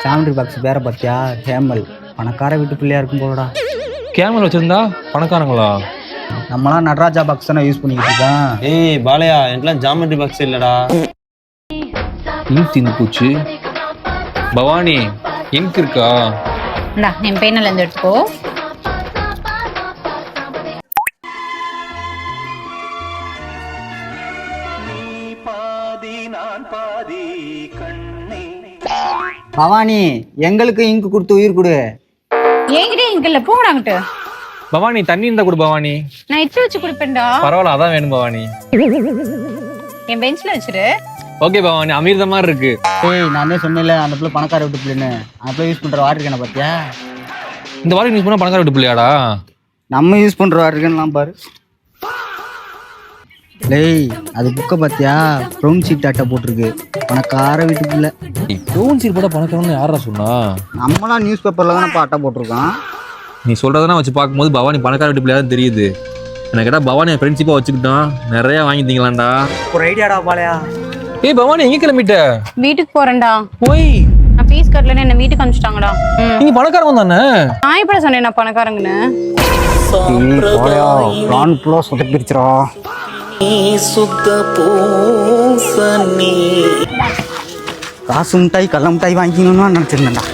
சாமிட்ரி box வேற பார்த்தியா? Camel பணக்கார வீட்டு பிள்ளையா இருக்கும் போலடா. கேமல் வச்சிருந்தா பணக்காரங்களா? நம்மளாம் நடராஜா பாக்ஸ் தானே யூஸ் பண்ணிக்கிட்டு இருக்கோம். ஏய் பாலையா, எனக்குலாம் ஜாமெட்ரி பாக்ஸ் இல்லடா. இங்க் தீந்து போச்சு. பவானி இங்க் இருக்கா? என் பெயினில் இருந்து எடுத்துக்கோ. பவானி எங்களுக்கு இங்கு கொடுத்து உயிர் கொடு. என்கிட்ட இங்க் இல்ல, போங்கடாங்கிட்டு. பவானி தண்ணி இருந்தா கொடு பவானி. நான் இட்டு வச்சு குடிப்பேன்டா. பரவாயில்ல, அதான் வேணும் பவானி. என் பெஞ்ச்ல வச்சிரு. ஓகே பவானி, அமிர்த மாதிரி இருக்கு. ஏய் நானே சொன்னேன்ல அந்த பிள்ளை பணக்கார வீட்டு பிள்ளைன்னு. அந்த பிள்ளை யூஸ் பண்ற வாட்டர் கேனை பார்த்தியா? இந்த வாரம் யூஸ் பண்ணா பணக்கார வீட்டு பிள்ளையாடா? நம்ம யூஸ் பண்ற வாட்டர் கேன்லாம் பாரு. டேய் அது புக்கை பார்த்தியா? ப்ரௌன் ஷீட் அட்டை போட்டிருக்கு. பணக்கார வீட்டு பிள்ளை. ப்ரௌன் ஷீட் போட்டா பணக்காரன்னு யாரா சொன்னா? நம்மளாம் நியூஸ் பேப்பர்ல தானே அட்டை போட்டிருக்கோம். நீ சொல்றதெல்லாம் வச்சு பார்க்கும்போது பவானி பணக்கார வீட்டு பிள்ளையா தெரியுது. எனக்கு கேட்டா பவானி ஃப்ரெண்ட்ஷிப்பா வச்சுக்கிட்டோம், நிறைய வாங்கிட்டீங்களாண்டா. ஒரு ஐடியாடா பாலையா. ஏய் பவானி எங்க கிளம்பிட்ட? வீட்டுக்கு போறேன்டா. போய் நான் ஃபீஸ் கட்டலன்னு என்ன வீட்டுக்கு அனுப்பிச்சிட்டாங்கடா. நீங்க பணக்காரங்க தானே? நான் இப்ப சொன்னேன் நான் பணக்காரங்கன்னு. பிளான் ஃபுல்லா சொதப்பிடுச்சுடா. காசு மிட்டாய் கள்ள மிட்டாய் வாங்கிக்கணும்னு நினைச்சிருந்தேன்டா.